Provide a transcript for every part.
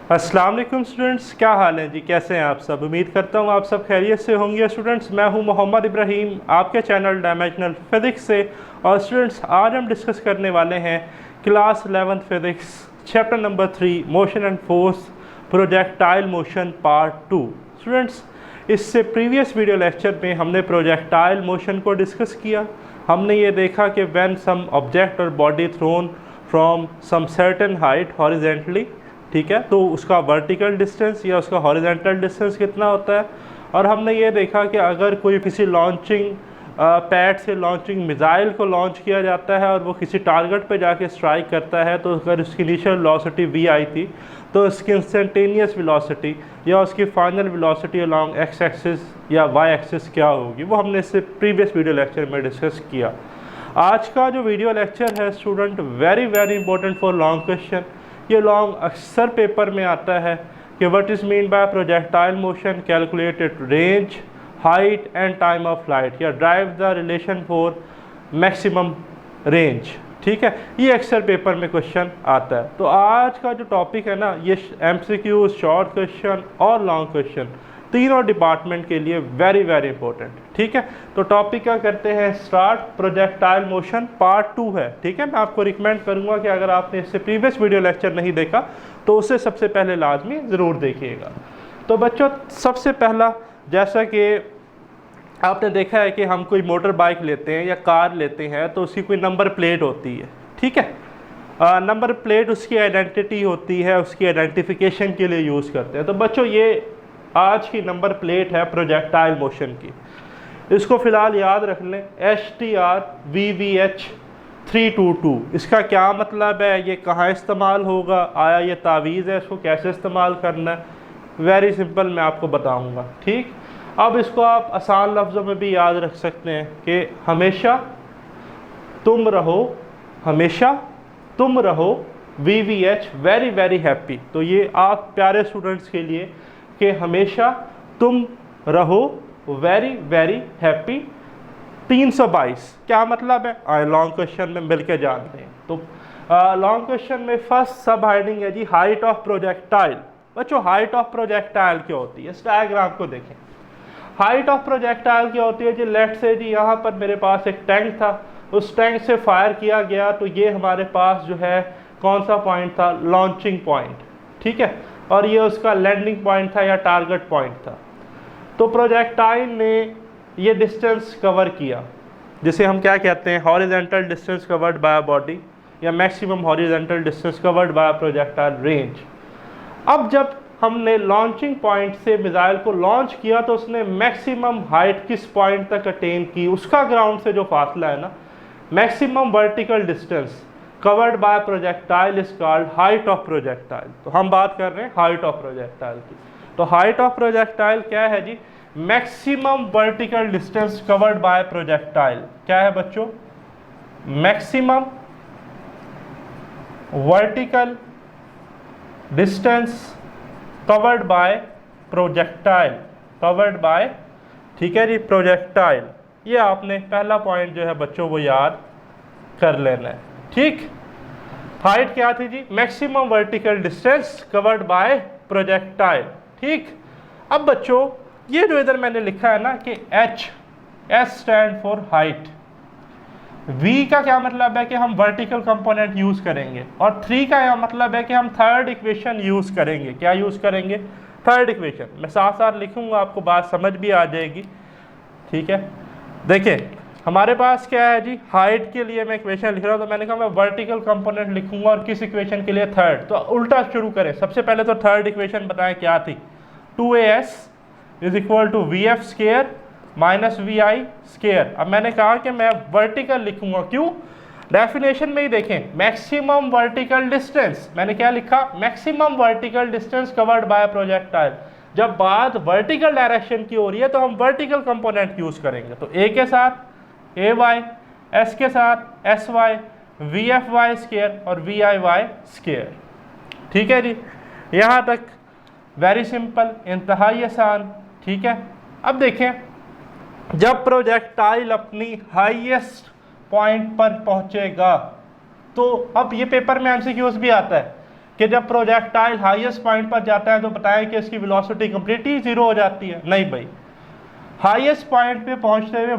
अस्सलाम वालेकुम स्टूडेंट्स, क्या हाल है जी? कैसे हैं आप सब? उम्मीद करता हूँ आप सब खैरियत से होंगे। स्टूडेंट्स, मैं हूँ मोहम्मद इब्राहिम आपके चैनल डायमेंशनल फिज़िक्स से। और स्टूडेंट्स, आज हम डिस्कस करने वाले हैं class 11th physics chapter number 3 motion and force projectile motion part 2। Students, इससे प्रीवियस वीडियो लेक्चर में हमने प्रोजेक्टाइल मोशन को डिस्कस किया। हमने ये देखा कि व्हेन सम ऑब्जेक्ट और body thrown from some certain height horizontally, ठीक है, तो उसका वर्टिकल डिस्टेंस या उसका हॉरिजेंटल डिस्टेंस कितना होता है। और हमने ये देखा कि अगर कोई किसी लॉन्चिंग पैड से लॉन्चिंग मिज़ाइल को लॉन्च किया जाता है और वो किसी टारगेट पे जाके स्ट्राइक करता है, तो अगर उसकी इनिशियल वेलोसिटी v आई थी तो उसकी इंस्टेंटेनियस वेलोसिटी या उसकी final velocity along X axis या वाई एक्सिस क्या होगी, वो हमने इससे प्रीवियस वीडियो लेक्चर में डिस्कस किया। आज का जो वीडियो लेक्चर है student, very important for long question. ये लॉन्ग अक्सर पेपर में आता है कि what is mean by projectile motion, calculated range, height and time of flight, या drive the relation for maximum range. ठीक है, ये अक्सर पेपर में क्वेश्चन आता है। तो आज का जो टॉपिक है ना, ये MCQ, शॉर्ट क्वेश्चन और लॉन्ग क्वेश्चन तीनों डिपार्टमेंट के लिए वेरी इंपॉर्टेंट। ठीक है, तो टॉपिक क्या करते हैं स्टार्ट। प्रोजेक्टाइल मोशन पार्ट 2 है। ठीक है, मैं आपको रिकमेंड करूंगा कि अगर आपने इससे प्रीवियस वीडियो लेक्चर नहीं देखा तो उसे सबसे पहले लाजमी ज़रूर देखिएगा। तो बच्चों, सबसे पहला, जैसा कि आपने देखा है कि हम कोई मोटर बाइक लेते हैं या कार लेते हैं तो उसकी कोई नंबर प्लेट होती है। ठीक है, नंबर प्लेट उसकी आइडेंटिटी होती है, उसकी आइडेंटिफिकेशन के लिए यूज़ करते हैं। तो बच्चों, ये आज की नंबर प्लेट है प्रोजेक्टाइल मोशन की। इसको फ़िलहाल याद रख लें, STR VVH 322। इसका क्या मतलब है, ये कहाँ इस्तेमाल होगा, आया ये तावीज़ है, इसको कैसे इस्तेमाल करना है, वेरी सिंपल मैं आपको बताऊंगा। ठीक, अब इसको आप आसान लफ्ज़ों में भी याद रख सकते हैं कि हमेशा तुम रहो VVH वेरी हैप्पी। तो ये आप प्यारे स्टूडेंट्स के लिए कि हमेशा तुम रहो वेरी हैप्पी 322 क्या मतलब है, आए लॉन्ग क्वेश्चन में मिलके जानते हैं। तो लॉन्ग क्वेश्चन में फर्स्ट सब हेडिंग है जी हाइट ऑफ प्रोजेक्टाइल। बच्चों, हाइट ऑफ प्रोजेक्टाइल क्या होती है, इस डायग्राम को देखें। हाइट ऑफ प्रोजेक्टाइल क्या होती है जी, लेफ्ट से जी यहाँ पर मेरे पास एक टैंक था, उस टैंक से फायर किया गया तो ये हमारे पास जो है कौन सा पॉइंट था, लॉन्चिंग पॉइंट। ठीक है, और ये उसका लैंडिंग पॉइंट था या टारगेट पॉइंट था। तो प्रोजेक्टाइल ने ये डिस्टेंस कवर किया, जिसे हम क्या कहते हैं, horizontal distance covered by body या maximum horizontal distance covered by projectile range. अब जब हमने लॉन्चिंग पॉइंट से मिसाइल को लॉन्च किया तो उसने मैक्सिमम हाइट किस पॉइंट तक अटेन की, उसका ग्राउंड से जो फासला है ना, maximum vertical distance covered by projectile is called height of projectile. तो हम बात कर रहे हैं हाइट ऑफ प्रोजेक्टाइल की। तो हाइट ऑफ प्रोजेक्टाइल क्या है जी, maximum vertical distance covered by projectile. क्या है बच्चों, maximum vertical distance covered by projectile, covered by, ठीक है जी, प्रोजेक्टाइल। ये आपने पहला पॉइंट जो है बच्चों वो याद कर लेना है। ठीक, हाइट क्या थी जी, maximum vertical distance covered by projectile. ठीक, अब बच्चों ये जो इधर मैंने लिखा है ना कि S stand for height, V का क्या मतलब है कि हम वर्टिकल कंपोनेंट यूज करेंगे, और 3 का यह मतलब है कि हम थर्ड इक्वेशन यूज करेंगे। क्या यूज करेंगे, थर्ड इक्वेशन। मैं साथ साथ लिखूंगा, आपको बात समझ भी आ जाएगी। ठीक है, देखिए हमारे पास क्या है जी, हाइट के लिए मैं इक्वेशन लिख रहा हूँ, तो मैंने कहा मैं वर्टिकल कंपोनेंट लिखूंगा, और किस इक्वेशन के लिए, थर्ड। तो उल्टा शुरू करें, सबसे पहले तो थर्ड इक्वेशन बताएं क्या थी, 2AS is equal to VF square minus VI square. अब मैंने कहा कि मैं वर्टिकल लिखूंगा, क्यों, डेफिनेशन में ही देखें, मैक्सिमम वर्टिकल डिस्टेंस, मैंने क्या लिखा, maximum vertical distance covered by projectile. जब बात वर्टिकल डायरेक्शन की हो रही है तो हम वर्टिकल कंपोनेंट यूज करेंगे। तो A के साथ AY, S के साथ SY, VFY स्क्वायर और VIY स्क्वायर। ठीक है जी, यहाँ तक वेरी सिंपल, इंतहाई आसान। ठीक है, अब देखें, जब प्रोजेक्टाइल अपनी हाईएस्ट पॉइंट पर पहुंचेगा, तो अब ये पेपर में MCQs भी आता है कि जब प्रोजेक्टाइल हाईएस्ट पॉइंट पर जाता है तो बताएं कि इसकी वेलोसिटी कंप्लीटली जीरो हो जाती है? नहीं भाई, हाईएस्ट पॉइंट पे पहुंचते हुए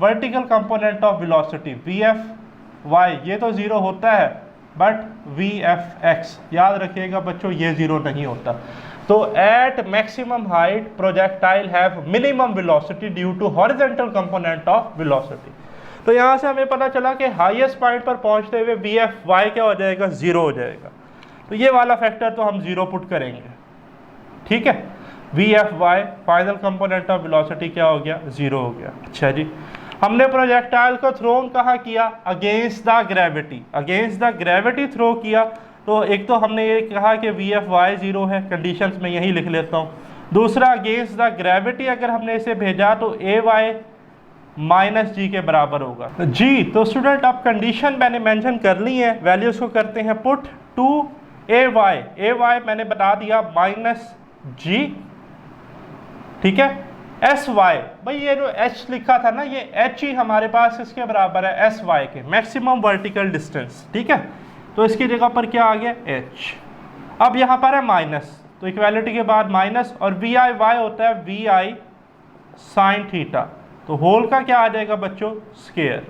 vertical component of velocity VFY ये तो जीरो होता है, बट VFX याद रखिएगा बच्चों ये जीरो नहीं होता। तो at maximum height projectile have minimum velocity due to horizontal component of velocity. तो यहाँ से हमें पता चला कि हाईएस्ट पॉइंट पर पहुंचते हुए VFY क्या हो जाएगा? जीरो हो जाएगा। तो ये वाला फैक्टर तो हम जीरो पुट करेंगे, ठीक है। VFY final component of velocity क्या हो गया? जीरो हो गया। अच्छा जी, हमने प्रोजेक्टाइल को थ्रोन कहाँ किया? Against the gravity, against the gravity throw किया। तो एक तो हमने ये कहा कि VFY जीरो है, कंडीशंस में यही लिख लेता हूँ। दूसरा, अगेंस्ट द ग्रेविटी अगर हमने इसे भेजा तो AY माइनस जी के बराबर होगा जी। तो स्टूडेंट अब कंडीशन मैंने मेंशन कर ली है, वैल्यूज को करते हैं पुट टू AY मैंने बता दिया माइनस जी, ठीक है। SY भाई ये जो H लिखा था ना, ये H ही हमारे पास इसके बराबर है SY के, मैक्सिमम वर्टिकल डिस्टेंस, ठीक है। तो इसकी जगह पर क्या आ गया? H। अब यहाँ पर है माइनस, तो इक्वालिटी के बाद माइनस, और VIY होता है VI साइन थीटा, तो होल का क्या आ जाएगा बच्चों? स्केयर।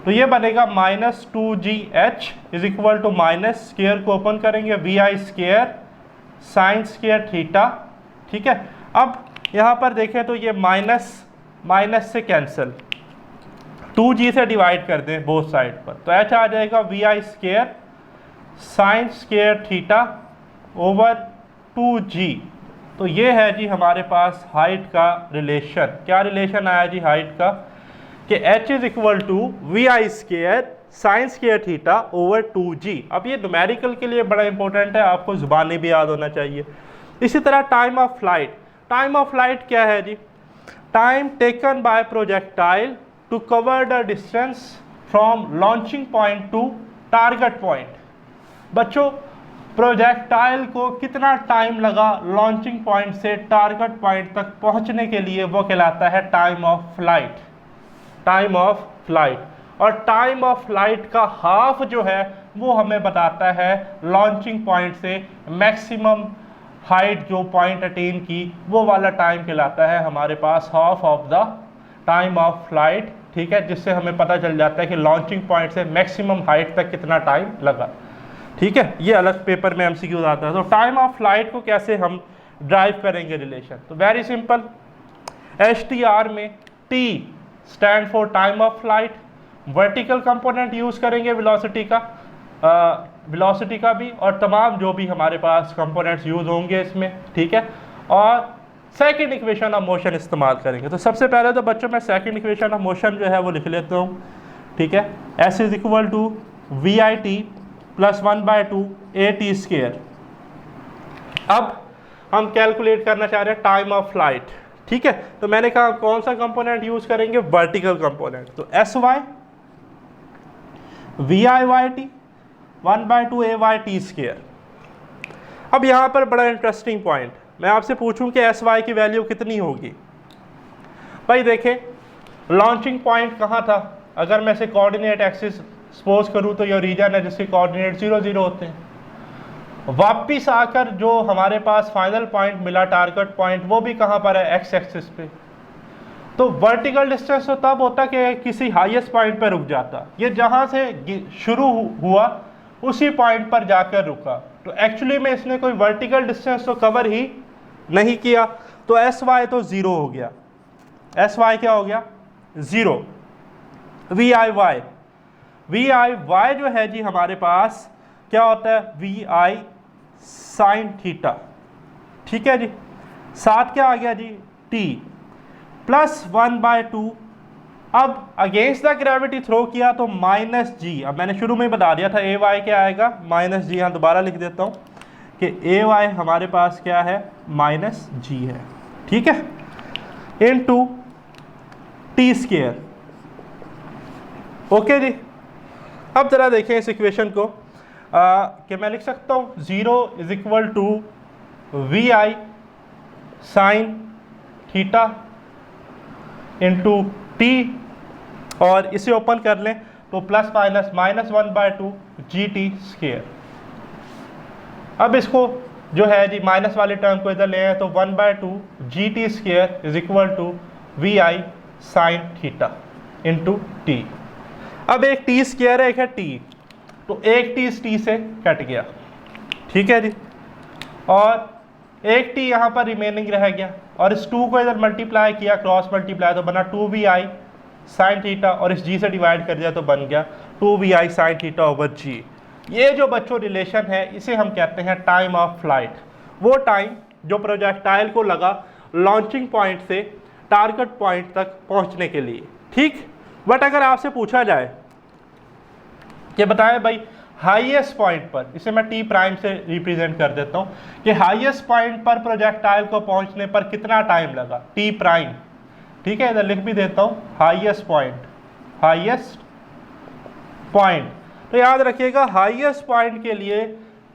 तो ये बनेगा -2GH is equal to minus, square को ओपन करेंगे, VI square sine square theta, ठीक है। अब यहाँ पर देखें तो ये माइनस से कैंसिल, 2G से डिवाइड कर दें बोथ साइड पर, तो H आ जाएगा VI square sine square theta over 2G। तो ये है जी हमारे पास हाइट का रिलेशन। क्या रिलेशन आया जी हाइट का? कि H is equal to VI square sine square theta over 2G। अब ये न्यूमेरिकल के लिए बड़ा इंपॉर्टेंट है, आपको जुबानी भी याद होना चाहिए। इसी तरह time of flight, time of flight क्या है जी? Time taken by projectile to cover the distance from launching point to target point. बच्चों प्रोजेक्टाइल को कितना टाइम लगा लॉन्चिंग पॉइंट से टारगेट पॉइंट तक पहुंचने के लिए, वो कहलाता है time of flight, time of flight. और टाइम ऑफ फ्लाइट का हाफ जो है वो हमें बताता है लॉन्चिंग पॉइंट से मैक्सिमम हाइट जो पॉइंट अटेन की, वो वाला टाइम कहलाता है हमारे पास half of the time of flight, ठीक है। जिससे हमें पता चल जाता है कि लॉन्चिंग पॉइंट से मैक्सिमम हाइट तक कितना टाइम लगा, ठीक है। ये अलग पेपर में MCQ आता है। तो टाइम ऑफ फ्लाइट को कैसे हम ड्राइव करेंगे रिलेशन? तो वेरी सिंपल, STR में T stand for time of flight, vertical component use करेंगे वेलोसिटी का भी, और तमाम जो भी हमारे पास कंपोनेंट्स यूज होंगे इसमें, ठीक है। और सेकंड इक्वेशन ऑफ मोशन इस्तेमाल करेंगे। तो सबसे पहले तो बच्चों मैं सेकंड इक्वेशन ऑफ मोशन जो है वो लिख लेता हूँ, ठीक है। S is equal to VIT plus 1/2 AT square. अब हम कैलकुलेट करना चाह रहे हैं टाइम ऑफ फ्लाइट, ठीक है। तो मैंने कहा कौन सा कंपोनेंट यूज करेंगे? Vertical component. तो SY VIYT 1/2 AYT स्क्वायर। अब यहाँ पर बड़ा इंटरेस्टिंग पॉइंट, मैं आपसे पूछूं कि SY की वैल्यू कितनी होगी? भाई देखें लॉन्चिंग पॉइंट कहाँ था? अगर मैं इसे कोऑर्डिनेट एक्सिस सपोज करूँ तो ये रीजन है जिसके कोऑर्डिनेट 0 0 होते हैं। वापिस आकर जो हमारे पास फाइनल पॉइंट मिला टारगेट पॉइंट, वो भी कहाँ पर है? एक्स एक्सिस पे। तो वर्टिकल डिस्टेंस तो तब होता कि किसी हाईएस्ट पॉइंट पर रुक जाता, ये जहाँ से शुरू हुआ उसी पॉइंट पर जाकर रुका। तो एक्चुअली में इसने कोई वर्टिकल डिस्टेंस तो कवर ही नहीं किया, तो SY तो 0 हो गया। SY क्या हो गया? 0। VIY जो है जी हमारे पास क्या होता है? VI साइन थीटा, ठीक है जी। साथ क्या आ गया जी? T plus 1/2। अब अगेंस्ट द ग्रेविटी थ्रो किया तो -G। अब मैंने शुरू में ही बता दिया था AY क्या आएगा? -G। यहाँ दोबारा लिख देता हूँ कि AY हमारे पास क्या है? -G है, ठीक है, इनटू T स्क्वायर। ओके जी। अब जरा देखें इस इक्वेशन को कि मैं लिख सकता हूँ 0 is equal to VI sine theta into T, और इसे ओपन कर लें तो प्लस माइनस -1/2 GT स्क्वायर। अब इसको जो है जी माइनस वाले टर्म को इधर ले आए तो 1/2 GT² is equal to VI sine theta into T. अब एक T² है, एक है T, तो एक T इस T से कट गया, ठीक है जी, और एक T यहाँ पर रिमेनिंग रह गया, और इस 2 को इधर मल्टीप्लाई किया, क्रॉस मल्टीप्लाई, तो बना 2VI साइन थीटा, और इस G से डिवाइड कर दिया तो बन गया 2VI sine theta over G। ये जो बच्चों रिलेशन है इसे हम कहते हैं टाइम ऑफ फ्लाइट, वो टाइम जो प्रोजेक्टाइल को लगा लॉन्चिंग पॉइंट से टारगेट पॉइंट तक पहुंचने के लिए, ठीक। बट अगर आपसे पूछा जाए कि बताएं भाई हाईएस्ट पॉइंट पर, इसे मैं T प्राइम से रिप्रेजेंट कर देता हूं कि हाईएस्ट पॉइंट पर प्रोजेक्टाइल को पहुंचने पर कितना टाइम लगा, T प्राइम, ठीक है, इधर लिख भी देता हूं हाईएस्ट पॉइंट। तो याद रखिएगा हाईएस्ट पॉइंट के लिए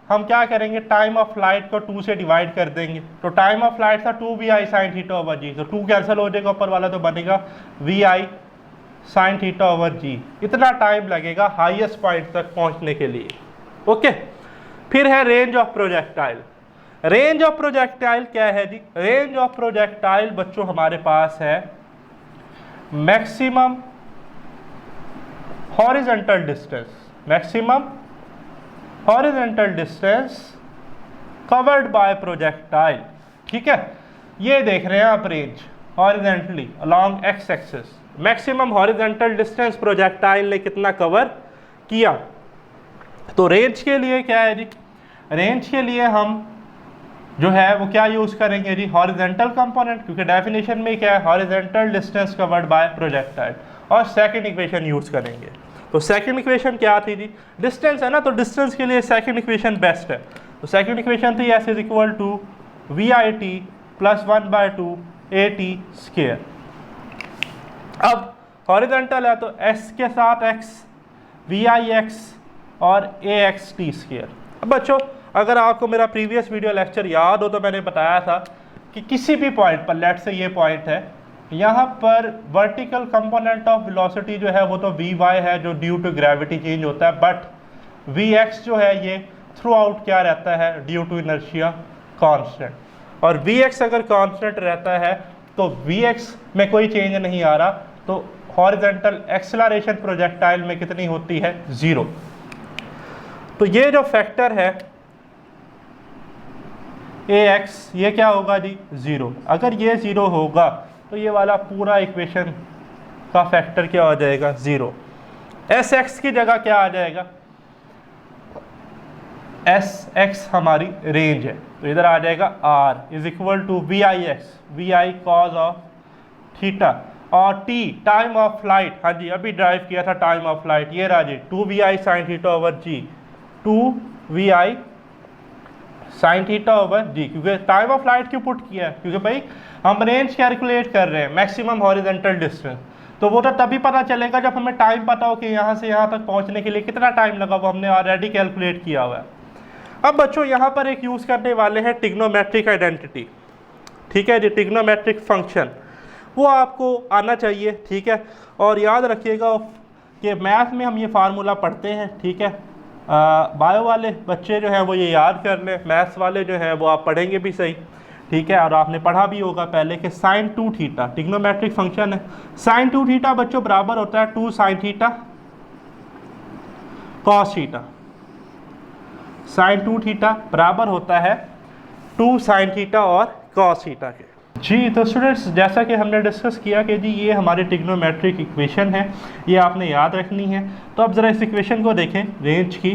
हम क्या करेंगे, टाइम ऑफ फ्लाइट को 2 से डिवाइड कर देंगे, तो टाइम ऑफ फ्लाइट था 2VI sine theta over G, तो 2 कैंसिल हो जाएगा ऊपर वाला, तो बनेगा VI sine theta over G। इतना टाइम लगेगा हाईएस्ट पॉइंट तक पहुंचने के लिए, ओके। फिर है range of projectile. Range of projectile क्या है जी, रेंज ऑफ प्रोजेक्टाइल बच्चों हमारे पास है maximum horizontal distance covered by projectile, ठीक है। ये देख रहे हैं आप range horizontally along x axis, maximum horizontal distance projectile ने कितना कवर किया। तो रेंज के लिए क्या है जी, रेंज के लिए हम जो है वो क्या यूज करेंगे जी, हॉरिजॉन्टल कंपोनेंट, क्योंकि डेफिनेशन में क्या है horizontal distance covered by projectile, और सेकंड इक्वेशन यूज करेंगे। तो सेकंड इक्वेशन क्या थी जी, डिस्टेंस है ना, तो डिस्टेंस के लिए सेकंड इक्वेशन बेस्ट है। तो सेकंड इक्वेशन थी S is equal to VIT plus 1/2 AT²। अब हॉरिजॉन्टल है तो S के साथ X, VIX और AXT²। अब बच्चों अगर आपको मेरा प्रीवियस वीडियो लेक्चर याद हो तो मैंने बताया था कि किसी भी पॉइंट पर, लेट से ये पॉइंट है, यहाँ पर वर्टिकल कंपोनेंट ऑफ वेलोसिटी जो है वो तो VY है जो ड्यू टू ग्रेविटी चेंज होता है, बट VX जो है ये थ्रू आउट क्या रहता है, ड्यू टू इनर्शिया कांस्टेंट, और VX अगर कांस्टेंट रहता है तो VX में कोई चेंज नहीं आ रहा, तो हॉरिजॉन्टल एक्सेलरेशन प्रोजेक्टाइल में कितनी होती है, 0। तो ये जो फैक्टर है AX ये क्या होगा जी, 0। अगर ये 0 होगा तो ये वाला पूरा इक्वेशन का फैक्टर क्या हो जाएगा, 0। SX की जगह क्या आ जाएगा, SX हमारी रेंज है, तो इधर आ जाएगा R is equal to VIX, VI cos of theta, और T टाइम ऑफ फ्लाइट, हाँ जी अभी ड्राइव किया था टाइम ऑफ फ्लाइट, ये रहा जी 2VI sine theta over G, 2VI sine theta over G। क्योंकि टाइम ऑफ फ्लाइट क्यों पुट किया है, क्योंकि भाई हम रेंज कैलकुलेट कर रहे हैं मैक्सिमम हॉरिजॉन्टल डिस्टेंस, तो वो तो तभी पता चलेगा जब हमें टाइम पता हो कि यहाँ से यहाँ तक पहुँचने के लिए कितना टाइम लगा, वो हमने ऑलरेडी कैलकुलेट किया हुआ है। अब बच्चों यहाँ पर एक यूज़ करने वाले हैं ट्रिग्नोमेट्रिक आइडेंटिटी, ठीक है जी, ट्रिग्नोमेट्रिक फंक्शन, वो आपको आना चाहिए, ठीक है। और याद रखिएगा कि मैथ में हम ये फार्मूला पढ़ते हैं, ठीक है। बायो वाले बच्चे जो हैं वो ये याद कर लें, मैथ्स वाले जो हैं वो आप पढ़ेंगे भी सही, ठीक है, और आपने पढ़ा भी होगा पहले कि साइन 2 थीटा ट्रिग्नोमेट्रिक फंक्शन है। साइन 2 थीटा बच्चों बराबर होता है 2 sine theta cos theta, sine 2 theta बराबर होता है 2 साइन थीटा और कॉस थीटा के जी। तो स्टूडेंट्स जैसा कि हमने डिस्कस किया कि जी ये हमारी ट्रिग्नोमेट्रिक इक्वेशन है, ये आपने याद रखनी है। तो अब ज़रा इस इक्वेशन को देखें, रेंज की,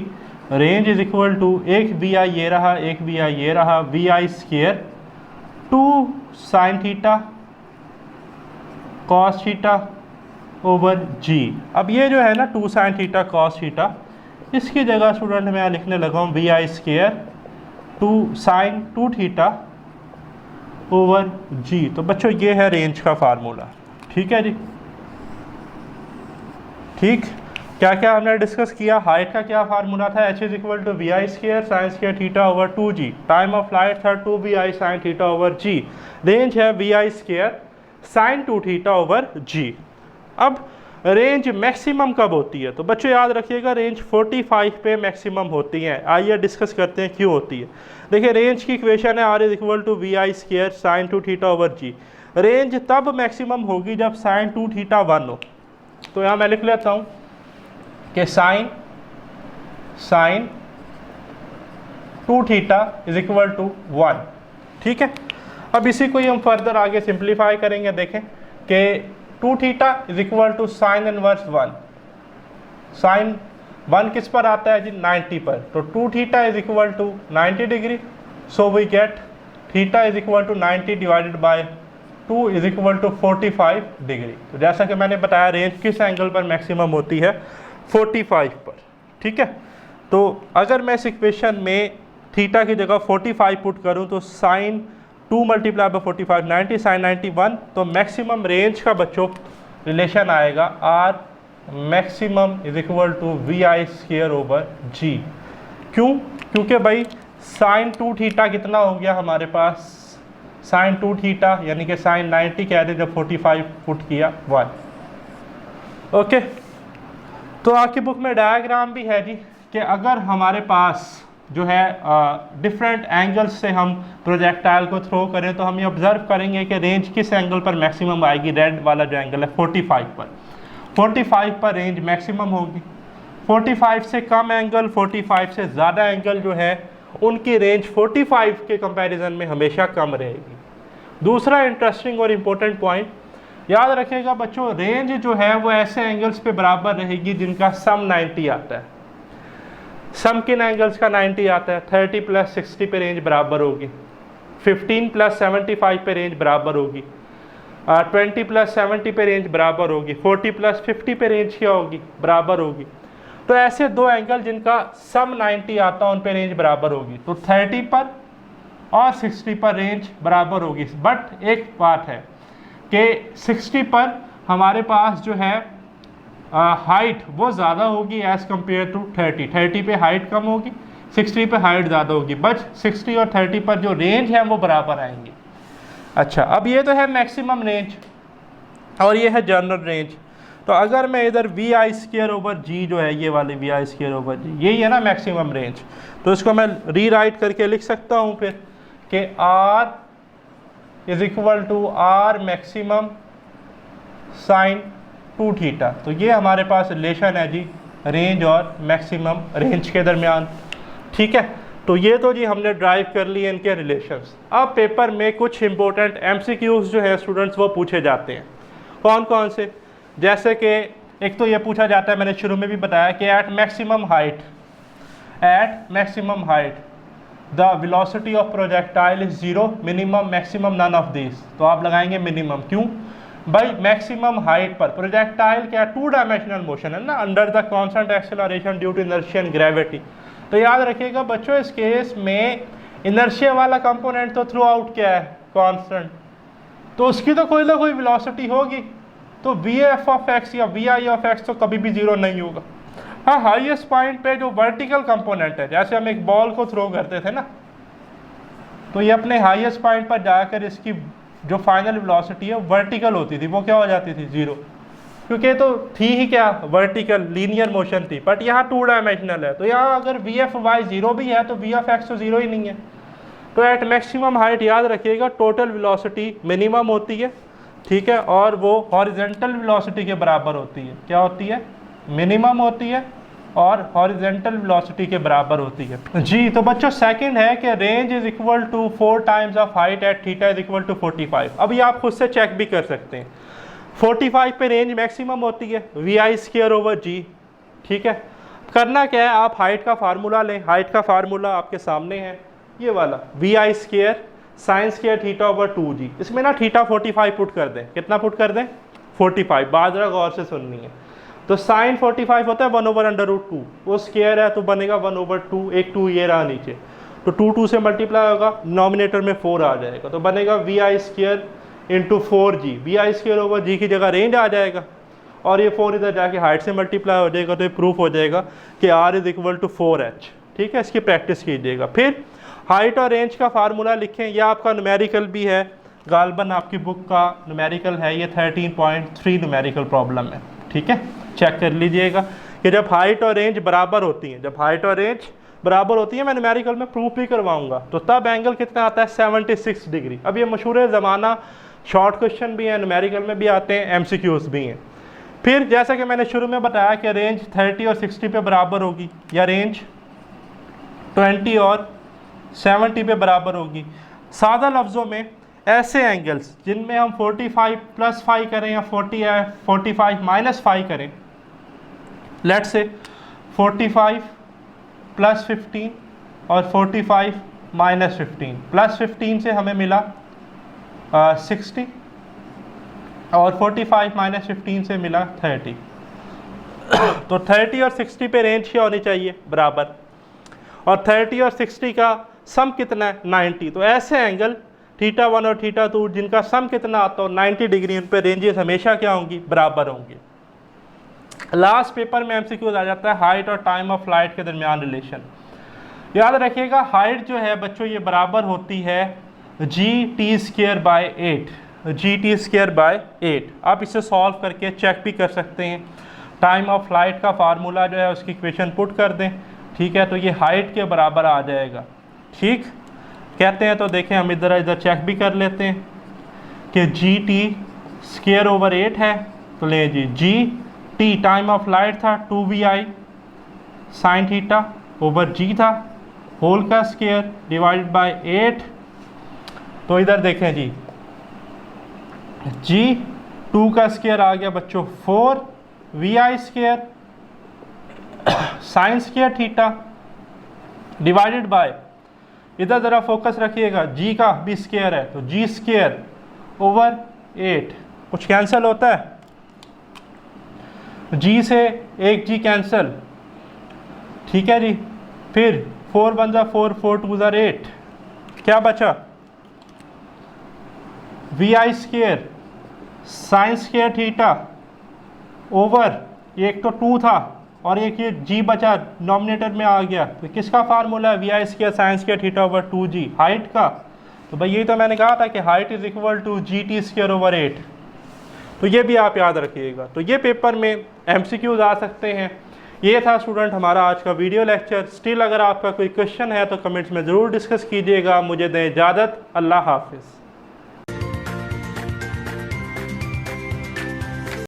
रेंज इज इक्वल टू एक VI ये रहा, एक VI ये रहा, VI² 2 sine theta cos theta over G। अब ये जो है ना 2 साइन थीटा कॉस थीटा, इसकी जगह स्टूडेंट मैं लिखने लगा हूँ VI² 2 sign 2 theta over G। तो बच्चों ये है रेंज का फार्मूला, ठीक है जी, ठीक। क्या क्या हमने डिस्कस किया, हाइट का क्या फार्मूला था, H is equal to VI² sine square theta over 2G, time of flight था 2VI sine theta over G, range है VI² sine 2 theta over G। अब रेंज मैक्सिमम कब होती है? तो बच्चों याद रखिएगा रेंज 45 पे मैक्सिमम होती है। आइए डिस्कस करते हैं क्यों होती है। देखिए रेंज की इक्वेशन है R is equal to V I square sine 2 theta over G. Range तब मैक्सिमम होगी जब साइन 2 थीटा 1 हो। तो यहाँ मैं लिख लेता हूँ कि sine 2 theta is equal to 1। ठीक है, अब इसी को ही हम फर्दर आगे सिंप्लीफाई करेंगे। देखें कि 2 theta is equal to sine inverse 1। Sine 1 किस पर आता है जी? 90 पर। तो 2 theta is equal to 90 degree. So we get theta is equal to 90 divided by 2 is equal to 45 degree. तो जैसा कि मैंने बताया रेंज किस एंगल पर मैक्सिमम होती है? 45 पर। ठीक है, तो अगर मैं इस इक्वेशन में थीटा की जगह 45 पुट करूं तो साइन 2 मल्टीप्लाई बाई 45 90 साइन 91। तो मैक्सिमम रेंज का बच्चों रिलेशन आएगा R maximum is equal to V I square over G. क्यों? क्योंकि भाई साइन 2 थीटा कितना हो गया हमारे पास? साइन 2 थीटा यानी कि साइन 90 कह रहे जब 45 पुट किया 1। ओके, तो आपकी बुक में डायग्राम भी है जी कि अगर हमारे पास जो है डिफरेंट एंगल्स से हम प्रोजेक्टाइल को थ्रो करें तो हम ये ऑब्जर्व करेंगे कि रेंज किस एंगल पर मैक्सिमम आएगी। रेड वाला जो एंगल है 45 पर। 45 पर रेंज मैक्सिमम होगी। 45 से कम एंगल, 45 से ज़्यादा एंगल जो है उनकी रेंज 45 के कंपैरिजन में हमेशा कम रहेगी। दूसरा इंटरेस्टिंग और इम्पोर्टेंट पॉइंट याद रखिएगा बच्चों, रेंज जो है वो ऐसे एंगल्स पे बराबर रहेगी जिनका सम 90 आता है। सम किन एंगल्स का 90 आता है? 30 प्लस 60 पे रेंज बराबर होगी, 15 प्लस 75 पे रेंज बराबर होगी, 20 प्लस 70 पे रेंज बराबर होगी, 40 प्लस 50 पे रेंज क्या होगी? बराबर होगी। तो ऐसे दो एंगल जिनका सम 90 आता है उन पे रेंज बराबर होगी। तो 30 पर और 60 पर रेंज बराबर होगी। बट एक बात है कि 60 पर हमारे पास जो है हाइट वो ज़्यादा होगी एज़ कम्पेयर टू 30 पे हाइट कम होगी, 60 पे हाइट ज़्यादा होगी। बट 60 और 30 पर जो रेंज है वो बराबर आएंगी। अच्छा, अब ये तो है मैक्सिमम रेंज और ये है जनरल रेंज। तो अगर मैं इधर वी आई स्क्वायर ओवर जी जो है ये वाली वी आई स्क्वायर ओवर जी यही है ना मैक्सिमम रेंज, तो इसको मैं रीराइट करके लिख सकता हूँ फिर कि R is equal to R maximum sine 2 theta. तो ये हमारे पास रिलेशन है जी रेंज और मैक्सिमम रेंज के दरमियान। ठीक है, तो ये तो जी हमने ड्राइव कर लिए इनके रिलेशंस। अब पेपर में कुछ इंपॉर्टेंट एमसीक्यूज जो है स्टूडेंट्स वो पूछे जाते हैं। कौन कौन से? जैसे कि एक तो ये पूछा जाता है, मैंने शुरू में भी बताया कि at maximum height the velocity of projectile is 0, minimum maximum none of this. तो आप लगाएंगे मिनिमम। क्यों भाई? मैक्सिमम हाइट पर प्रोजेक्टाइल क्या 2 डायमेंशनल मोशन है ना, under the constant acceleration due to inertia and gravity. तो याद रखिएगा बच्चों इस केस में इनर्शिया वाला कंपोनेंट तो थ्रू आउट क्या है? कांस्टेंट। तो उसकी तो कोई ना कोई वेलोसिटी होगी। तो वी एफ ऑफ एक्स या वी आई ऑफ एक्स तो कभी भी 0 नहीं होगा। हाँ, हाईएस्ट पॉइंट पे जो वर्टिकल कंपोनेंट है, जैसे हम एक बॉल को थ्रो करते थे ना, तो ये अपने हाईएस्ट पॉइंट पर जाकर इसकी जो फाइनल वेलोसिटी है वर्टिकल होती थी, वो क्या हो जाती थी? 0, क्योंकि तो थी ही क्या? वर्टिकल लीनियर मोशन थी। बट यहाँ 2 डायमेंशनल है, तो यहाँ अगर वी एफ वाई 0 भी है तो वी एफ एक्स तो 0 ही नहीं है। तो एट मैक्सिमम हाइट याद रखिएगा टोटल वेलोसिटी मिनिमम होती है। ठीक है, और वो हॉरिजेंटल वेलोसिटी के बराबर होती है। क्या होती है? मिनिमम होती है और हॉरिजेंटल वेलोसिटी के बराबर होती है जी। तो बच्चों सेकंड है कि range is equal to 4 times of height at theta is equal to 45। अब ये आप खुद से चेक भी कर सकते हैं। 45 पे रेंज मैक्सिमम होती है वी आई स्क्वायर ओवर जी। ठीक है, करना क्या है? आप हाइट का फार्मूला लें। हाइट का फार्मूला आपके सामने है, ये वाला वी आई square sine square theta over 2g। इसमें ना थीटा 45 पुट कर दें। कितना पुट कर दें? 45। बात जरा गौर से सुननी है। तो साइन 45 होता है 1/√2, वो स्क्वायर है तो बनेगा 1/2। एक 2 ये रहा नीचे, तो 2 से मल्टीप्लाई होगा, डिनोमिनेटर में 4 आ जाएगा, तो बनेगा वी आई स्क्वायर इंटू 4g। वी आई स्क्वायर ओवर जी की जगह रेंज आ जाएगा और ये 4 इधर जाके हाइट से मल्टीप्लाई हो जाएगा, तो ये प्रूफ हो जाएगा कि r is equal to 4h। ठीक है, इसकी प्रैक्टिस कीजिएगा। फिर हाइट और रेंज का फार्मूला लिखें। यह आपका न्यूमेरिकल भी है, गालबन आपकी बुक का न्यूमेरिकल है, ये 13.3 न्यूमेरिकल प्रॉब्लम है। ठीक ठीक है, चेक कर लीजिएगा कि जब हाइट और रेंज बराबर होती हैं, जब हाइट और रेंज बराबर होती है, मैं न्यूमेरिकल में प्रूफ भी करवाऊंगा, तो तब एंगल कितना आता है 76 डिग्री। अब ये मशहूर ज़माना, शॉर्ट क्वेश्चन भी हैं, न्यूमेरिकल में भी आते हैं, MCQs भी हैं। फिर जैसा कि मैंने शुरू में बताया कि रेंज 30 और 60 पे बराबर होगी, या रेंज 20 और 70 पे बराबर होगी। सादा लफ्ज़ों में ऐसे एंगल्स जिनमें हम 45 + 5 करें या 45 - 5 करें, लेट्स से 45 + 15 और 45 - 15, +15 से हमें मिला 60 और 45 - 15 से मिला 30। तो 30 और 60 पे रेंज क्या होनी चाहिए, बराबर, और 30 और 60 का सम कितना है, 90। तो ऐसे एंगल θ1 और θ2 जिनका सम कितना आता हो 90 डिग्री, उन पे रेंजेस हमेशा क्या होंगी, बराबर होंगी। लास्ट पेपर में MCQ आ जाता है हाइट और टाइम ऑफ फ्लाइट के दरमियान रिलेशन। याद रखिएगा हाइट जो है बच्चों ये बराबर होती है GT²/8, GT²/8। आप इसे सॉल्व करके चेक भी कर सकते हैं। टाइम ऑफ फ्लाइट का फार्मूला जो है उसकी इक्वेशन पुट कर दें, ठीक है, तो ये हाइट के बराबर आ जाएगा। ठीक कहते हैं तो देखें, हम इधर चेक भी कर लेते हैं कि GT²/8 है, तो ले जी GT टाइम ऑफ फ्लाइट था 2VI sin θ/G था, होल का स्क्वायर डिवाइडेड बाय 8। तो इधर देखें जी, G2 का स्क्वायर आ गया बच्चों 4VI² sin² θ डिवाइडेड बाय, इधर ज़रा फोकस रखिएगा, G का भी स्क्वायर है तो G²/8, कुछ कैंसिल होता है, G से एक G कैंसिल, ठीक है जी। फिर 4 × 1 = 4, 4 × 2 = 8, क्या बचा, VI² sin² θ ओवर, एक तो 2 था और एक ये G बचा नॉमिनेटर में आ गया, तो किसका फार्मूला है, VI² sin² θ over 2G, height का। तो भाई यही तो मैंने कहा था कि height is equal to GT²/8। तो ये भी आप याद रखिएगा। तो ये पेपर में MCQs आ सकते हैं। ये था स्टूडेंट हमारा आज का वीडियो लेक्चर। स्टिल अगर आपका कोई क्वेश्चन है तो कमेंट्स में ज़रूर डिस्कस कीजिएगा। मुझे दें इजाज़त, अल्लाह हाफिज़।